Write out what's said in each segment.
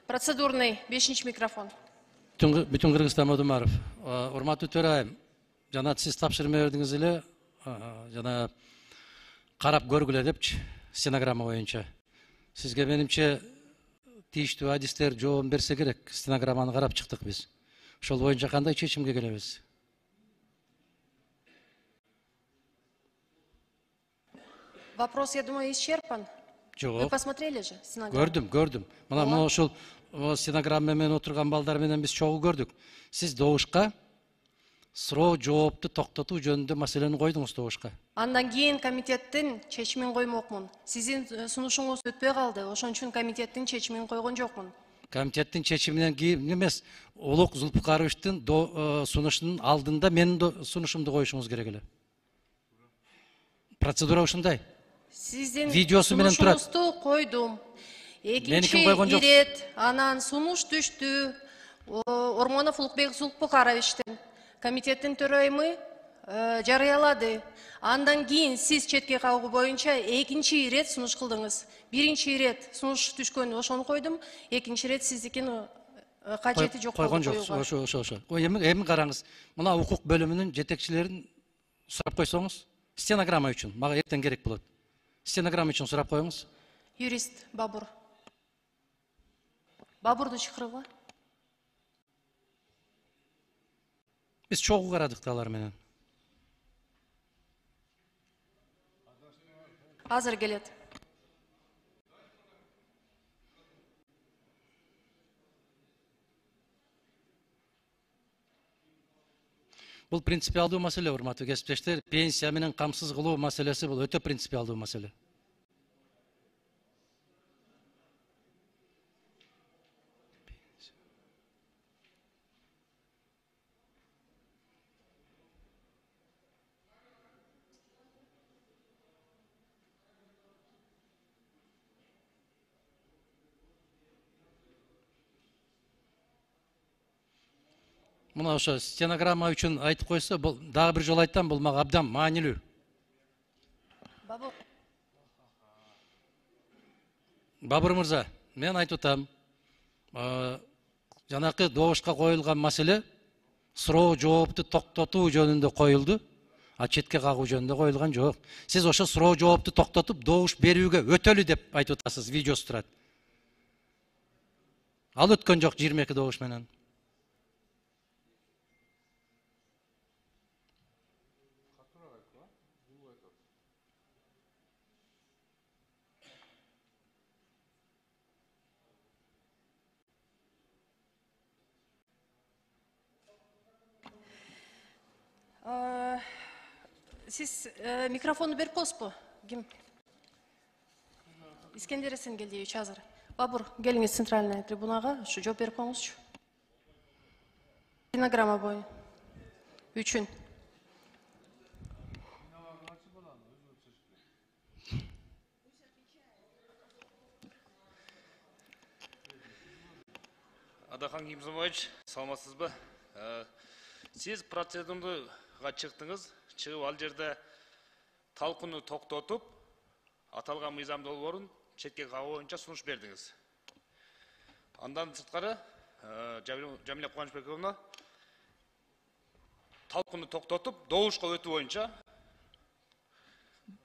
Процедурный, 5 микрофон. Бүтін Кыргызстан Модумаров. Урматтуу төрайым, жана сиз тапшырма бердиңиз эле, жана карап көргүлө депчи, стенограмма боюнча. Сизге менимче тийиштүү адистер жооп берсе керек. Стенограмманы карап чыктык биз. Ошол боюнча кандай чечимге келебиз? Вопрос, я думаю, исчерпан. Вы посмотрели же стенограмму? Көрдүм. Мына ошол стенограмма менен отурган балдар менен биз чогуу көрдүк. Сиз добушка суроо жоопту токтотуу жөнүндө маселени койдуңуз добушка. Андан кийин комитеттин чечимин коймокмун. Сиздин сунушуңуз өтпөй калды. Ошон үчүн комитеттин чечимин койгон жокмун. Комитеттин чечиминен кийин эмес, Улук Зулпукаровичтин сунушунун алдында менин сунушумду коюшуңуз керек эле. Процедура ушундай. Сиздин сунушуңузду койдум. Экинчи ирет анан сунуш түштү. Ормонов Улукбек Зулпукаровичтин комитеттин төрайымы жарыялады. Андан кийин сиз четке кагуу боюнча экинчи ирет сунуш кылдыңыз. Биринчи ирет сунуш түшкөн ошону койдум. Экинчи ирет сиздикин кажети жок койгон жоксуз. Ошо. Эми караңыз. Мына укук бөлүмүнүн жетекчилерин сурап койсоңуз, стенограмма үчүн мага эртең керек болот. Стенограмма үчүн сурап коюңуз. Юрист Бабур. Бабурду чакыргыла. Биз чогуу карадык алар менен. Азыр келет. Бул принципиалдуу маселе, урматтуу кесиптештер. Пенсия менен камсыз кылуу маселеси бул өтө принципиалдуу маселе. Мына ошо стенограмма үчүн айтып койсо, бул дагы бир жолу айтам, бул мага абдан маанилүү. Бабур мырза, мен айтып атам, жанакы добушка коюлган маселе суроо жоопту токтотуу жөнүндө коюлду, а четке кагуу жөнүндө коюлган жок. Сиз ошо суроо жоопту токтотуп, добуш берүүгө өтөлү деп айтып атасыз, видеосу турат. Ал өткөн жок 22 добуш менен. Siz mikrofonu berip koyuspу? Kim? İskender Esengelievич hazır. Бабур, келиңиз центральная трибунага, şu жооп берип коюңузчу. Стенограмма бою. Үчүн. Адахан Кимзомович, саламатсызбы? Сиз процедурага чыктыңыз, чыгып ал жерде талкууну токтотуп, аталган мыйзам долбоорун четке кагуу боюнча сунуш бердиңиз. Андан сырткары Жамиля Кубанычбековна талкууну токтотуп, добушка өтүү боюнча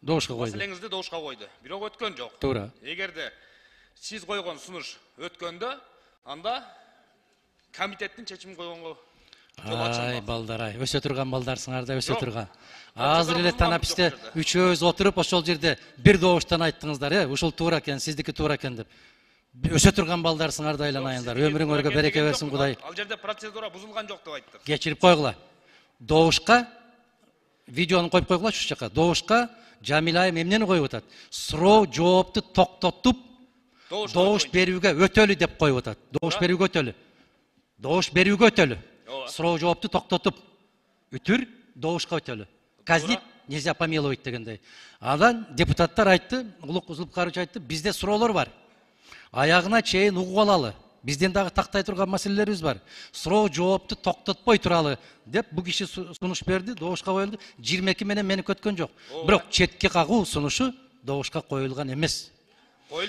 маселеңизди добушка койду. Бирок өткөн жок. Туура. Эгерде сиз койгон сунуш өткөндө, анда комитеттин чечимин койгонго Ай, балдар, өсө турган балдарсыңар да, өсө турган. Азыр эле танаписте үчөөбүз отуруп, ошол жерде бир добуштан айттыңыздар, ушул туура экен, сиздики туура экен деп. Өсө турган балдарсыңар да айланайындар. Өмүрүңөргө береке берсин Кудай. Ал жерде процедура бузулган жок деп айттык. Кечирип койгула. Добушка видеону коюп койгула ушул жака. Добушка Жамиля эмнени коюп атат? Суроо жоопту токтотуп, добуш берүүгө өтөлү деп коюп атат. Добуш берүүгө өтөлү. Добуш берүүгө өтөлү. Суроо жоопту токтотуп, үтүр добушка өтөлү. Казнить нельзя помиловать дегендей. Андан депутаттар айтты, Улук Зулпукарович айтты, бизде суроолор бар. Аягына чейин угуп алалы. Бизден дагы тактай турган маселелерибиз бар. Суроо жоопту токтотпой туралы деп бу киши сунуш берди, добушка коюлду. 22 менен мени көткөн жок. Бирок четке кагуу сунушу добушка коюлган эмес.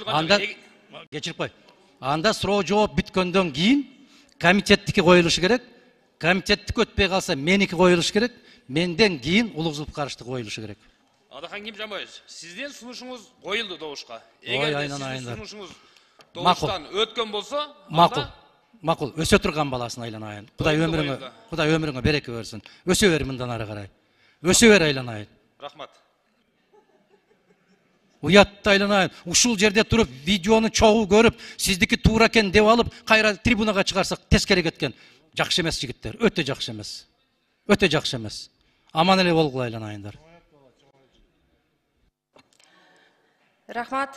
Анда кечирип кой. Анда суроо жооп бүткөндөн кийин комитеттики коюлушу керек. Комитеттик өтпөй калса меники коюлушу керек. Менден кийин улуг зулупка каршы коюлушу керек. Адахан Ким Жамбаевич, сиздин сунушуңуз коюлду добушка. Ой, Эгерде айнан, сиздин айнан. сунушуңуз добуштан өткөн болсо, Макул. Макул. Өсө турган баласын айланайын. Кудай өмүрүңө береке берсин. Өсө бер мындан ары карай. Өсө бер айланайын. рахмат. Уятты айланайын. Ушул жерде туруп видеону чогуу көрүп, сиздики туура экен деп алып, кайра трибунага чыгарсак тескери кеткен. Жакшы эмес жигиттер. Өтө жакшы эмес. Өтө жакшы эмес. Аман эле болгула айланайындар. Рахмат.